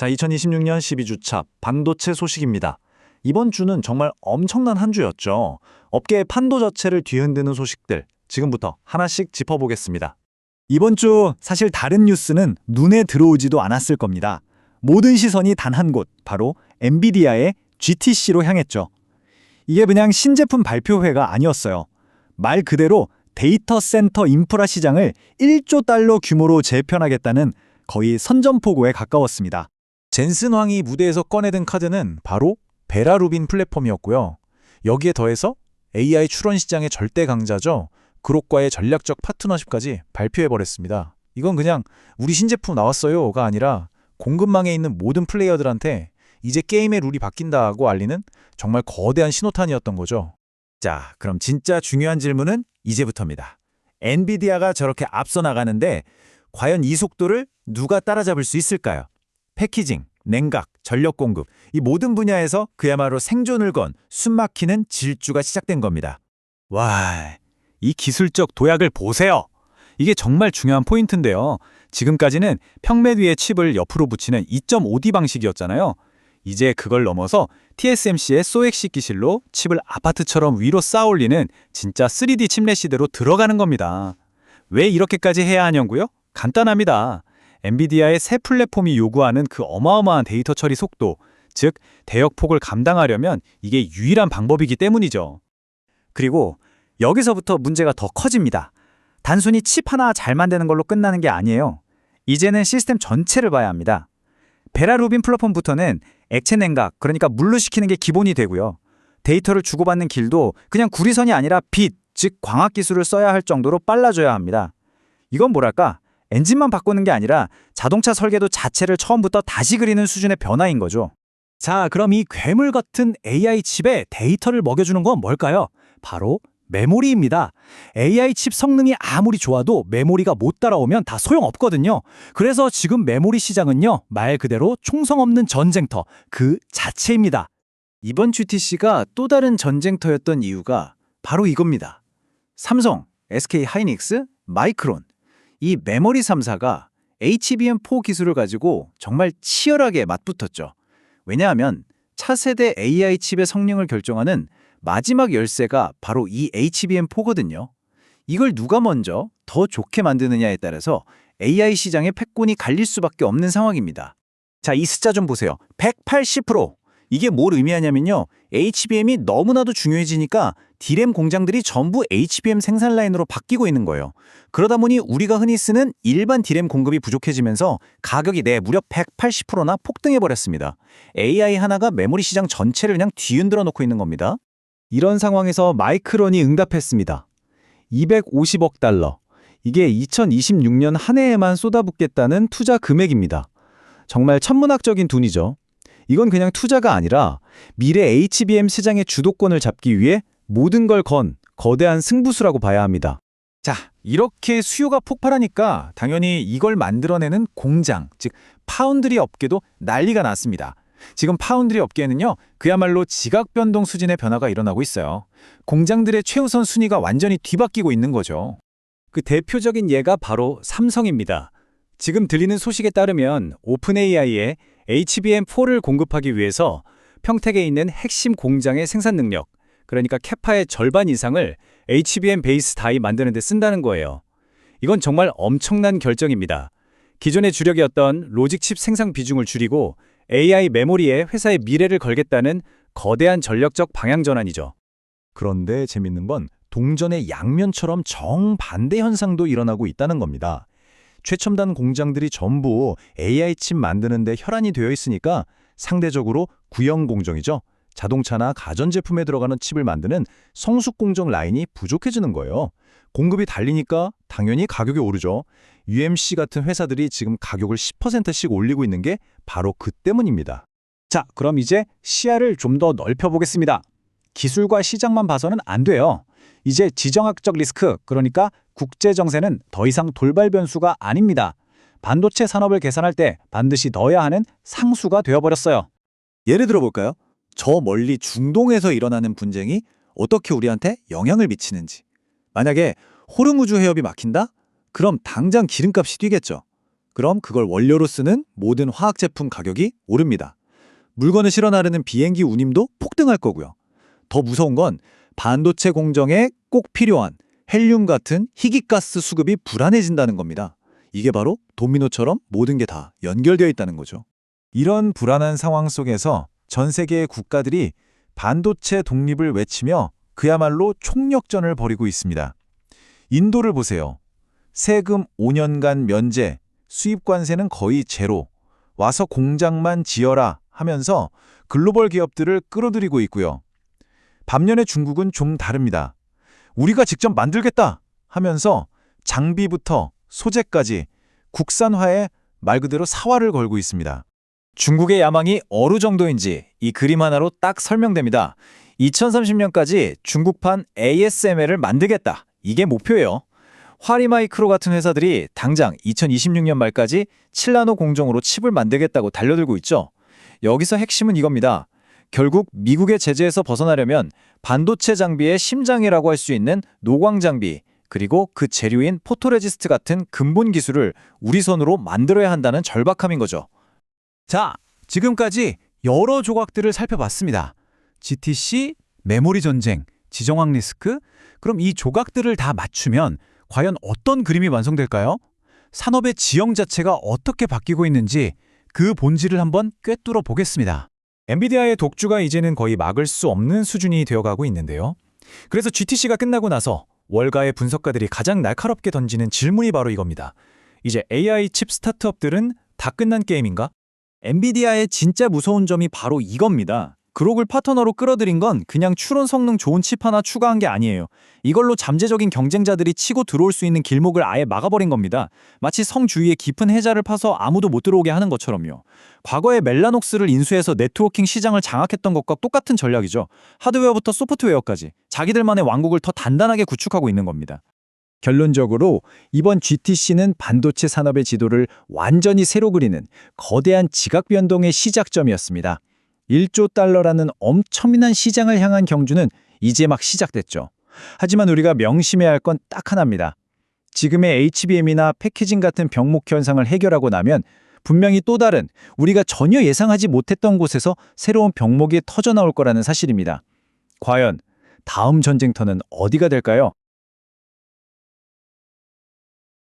자, 2026년 12주차 반도체 소식입니다. 이번 주는 정말 엄청난 한 주였죠. 업계의 판도 자체를 뒤흔드는 소식들, 지금부터 하나씩 짚어보겠습니다. 이번 주 사실 다른 뉴스는 눈에 들어오지도 않았을 겁니다. 모든 시선이 단 한 곳, 바로 엔비디아의 GTC로 향했죠. 이게 그냥 신제품 발표회가 아니었어요. 말 그대로 데이터 센터 인프라 시장을 1조 달러 규모로 재편하겠다는 거의 선전포고에 가까웠습니다. 젠슨 황이 무대에서 꺼내든 카드는 바로 베라 루빈 플랫폼이었고요. 여기에 더해서 AI 출원 시장의 절대 강자죠. 그룹과의 전략적 파트너십까지 발표해버렸습니다. 이건 그냥 우리 신제품 나왔어요가 아니라 공급망에 있는 모든 플레이어들한테 이제 게임의 룰이 바뀐다고 알리는 정말 거대한 신호탄이었던 거죠. 자, 그럼 진짜 중요한 질문은 이제부터입니다. 엔비디아가 저렇게 앞서 나가는데 과연 이 속도를 누가 따라잡을 수 있을까요? 패키징, 냉각, 전력 공급, 이 모든 분야에서 그야말로 생존을 건 숨막히는 질주가 시작된 겁니다. 와, 이 기술적 도약을 보세요. 이게 정말 중요한 포인트인데요. 지금까지는 평면 위에 칩을 옆으로 붙이는 2.5D 방식이었잖아요. 이제 그걸 넘어서 TSMC의 소엑시 기술로 칩을 아파트처럼 위로 쌓아올리는 진짜 3D 칩렛 시대로 들어가는 겁니다. 왜 이렇게까지 해야 하냐고요? 간단합니다. 엔비디아의 새 플랫폼이 요구하는 그 어마어마한 데이터 처리 속도, 즉 대역폭을 감당하려면 이게 유일한 방법이기 때문이죠. 그리고 여기서부터 문제가 더 커집니다. 단순히 칩 하나 잘 만드는 걸로 끝나는 게 아니에요. 이제는 시스템 전체를 봐야 합니다. 베라 루빈 플랫폼부터는 액체 냉각, 그러니까 물로 식히는 게 기본이 되고요. 데이터를 주고받는 길도 그냥 구리선이 아니라 빛, 즉 광학 기술을 써야 할 정도로 빨라져야 합니다. 이건 뭐랄까? 엔진만 바꾸는 게 아니라 자동차 설계도 자체를 처음부터 다시 그리는 수준의 변화인 거죠. 자, 그럼 이 괴물 같은 AI 칩에 데이터를 먹여주는 건 뭘까요? 바로 메모리입니다. AI 칩 성능이 아무리 좋아도 메모리가 못 따라오면 다 소용없거든요. 그래서 지금 메모리 시장은요, 말 그대로 총성 없는 전쟁터 그 자체입니다. 이번 GTC가 또 다른 전쟁터였던 이유가 바로 이겁니다. 삼성, SK 하이닉스, 마이크론, 이 메모리 3사가 HBM4 기술을 가지고 정말 치열하게 맞붙었죠. 왜냐하면 차세대 AI 칩의 성능을 결정하는 마지막 열쇠가 바로 이 HBM4거든요. 이걸 누가 먼저 더 좋게 만드느냐에 따라서 AI 시장의 패권이 갈릴 수밖에 없는 상황입니다. 자, 이 숫자 좀 보세요. 180%! 이게 뭘 의미하냐면요. HBM이 너무나도 중요해지니까 D램 공장들이 전부 HBM 생산 라인으로 바뀌고 있는 거예요. 그러다 보니 우리가 흔히 쓰는 일반 D램 공급이 부족해지면서 가격이 무려 180%나 폭등해버렸습니다. AI 하나가 메모리 시장 전체를 그냥 뒤흔들어 놓고 있는 겁니다. 이런 상황에서 마이크론이 응답했습니다. 250억 달러. 이게 2026년 한 해에만 쏟아붓겠다는 투자 금액입니다. 정말 천문학적인 돈이죠. 이건 그냥 투자가 아니라 미래 HBM 시장의 주도권을 잡기 위해 모든 걸 건 거대한 승부수라고 봐야 합니다. 자, 이렇게 수요가 폭발하니까 당연히 이걸 만들어내는 공장, 즉 파운드리 업계도 난리가 났습니다. 지금 파운드리 업계에는요, 그야말로 지각 변동 수준의 변화가 일어나고 있어요. 공장들의 최우선 순위가 완전히 뒤바뀌고 있는 거죠. 그 대표적인 예가 바로 삼성입니다. 지금 들리는 소식에 따르면 오픈AI에 HBM4를 공급하기 위해서 평택에 있는 핵심 공장의 생산 능력, 그러니까 캐파의 절반 이상을 HBM 베이스 다이 만드는 데 쓴다는 거예요. 이건 정말 엄청난 결정입니다. 기존의 주력이었던 로직 칩 생산 비중을 줄이고 AI 메모리에 회사의 미래를 걸겠다는 거대한 전략적 방향 전환이죠. 그런데 재밌는 건 동전의 양면처럼 정반대 현상도 일어나고 있다는 겁니다. 최첨단 공장들이 전부 AI 칩 만드는데 혈안이 되어 있으니까 상대적으로 구형 공정이죠. 자동차나 가전제품에 들어가는 칩을 만드는 성숙 공정 라인이 부족해지는 거예요. 공급이 달리니까 당연히 가격이 오르죠. UMC 같은 회사들이 지금 가격을 10%씩 올리고 있는 게 바로 그 때문입니다. 자, 그럼 이제 시야를 좀 더 넓혀보겠습니다. 기술과 시장만 봐서는 안 돼요. 이제 지정학적 리스크, 그러니까 국제 정세는 더 이상 돌발 변수가 아닙니다. 반도체 산업을 계산할 때 반드시 넣어야 하는 상수가 되어버렸어요. 예를 들어볼까요? 저 멀리 중동에서 일어나는 분쟁이 어떻게 우리한테 영향을 미치는지. 만약에 호르무즈 해협이 막힌다? 그럼 당장 기름값이 뛰겠죠. 그럼 그걸 원료로 쓰는 모든 화학 제품 가격이 오릅니다. 물건을 실어 나르는 비행기 운임도 폭등할 거고요. 더 무서운 건 반도체 공정에 꼭 필요한 헬륨 같은 희귀가스 수급이 불안해진다는 겁니다. 이게 바로 도미노처럼 모든 게 다 연결되어 있다는 거죠. 이런 불안한 상황 속에서 전 세계의 국가들이 반도체 독립을 외치며 그야말로 총력전을 벌이고 있습니다. 인도를 보세요. 세금 5년간 면제, 수입 관세는 거의 제로, 와서 공장만 지어라 하면서 글로벌 기업들을 끌어들이고 있고요. 반면에 중국은 좀 다릅니다. 우리가 직접 만들겠다 하면서 장비부터 소재까지 국산화에 말 그대로 사활을 걸고 있습니다. 중국의 야망이 어느 정도인지 이 그림 하나로 딱 설명됩니다. 2030년까지 중국판 ASML을 만들겠다. 이게 목표예요. 화리마이크로 같은 회사들이 당장 2026년 말까지 7나노 공정으로 칩을 만들겠다고 달려들고 있죠. 여기서 핵심은 이겁니다. 결국 미국의 제재에서 벗어나려면 반도체 장비의 심장이라고 할 수 있는 노광 장비, 그리고 그 재료인 포토레지스트 같은 근본 기술을 우리 손으로 만들어야 한다는 절박함인 거죠. 자, 지금까지 여러 조각들을 살펴봤습니다. GTC, 메모리 전쟁, 지정학 리스크, 그럼 이 조각들을 다 맞추면 과연 어떤 그림이 완성될까요? 산업의 지형 자체가 어떻게 바뀌고 있는지 그 본질을 한번 꿰뚫어 보겠습니다. 엔비디아의 독주가 이제는 거의 막을 수 없는 수준이 되어가고 있는데요. 그래서 GTC가 끝나고 나서 월가의 분석가들이 가장 날카롭게 던지는 질문이 바로 이겁니다. 이제 AI 칩 스타트업들은 다 끝난 게임인가? 엔비디아의 진짜 무서운 점이 바로 이겁니다. 그록을 파트너로 끌어들인 건 그냥 추론 성능 좋은 칩 하나 추가한 게 아니에요. 이걸로 잠재적인 경쟁자들이 치고 들어올 수 있는 길목을 아예 막아버린 겁니다. 마치 성 주위에 깊은 해자를 파서 아무도 못 들어오게 하는 것처럼요. 과거에 멜라녹스를 인수해서 네트워킹 시장을 장악했던 것과 똑같은 전략이죠. 하드웨어부터 소프트웨어까지 자기들만의 왕국을 더 단단하게 구축하고 있는 겁니다. 결론적으로 이번 GTC는 반도체 산업의 지도를 완전히 새로 그리는 거대한 지각 변동의 시작점이었습니다. 1조 달러라는 엄청난 시장을 향한 경주는 이제 막 시작됐죠. 하지만 우리가 명심해야 할 건 딱 하나입니다. 지금의 HBM이나 패키징 같은 병목 현상을 해결하고 나면 분명히 또 다른 우리가 전혀 예상하지 못했던 곳에서 새로운 병목이 터져나올 거라는 사실입니다. 과연 다음 전쟁터는 어디가 될까요?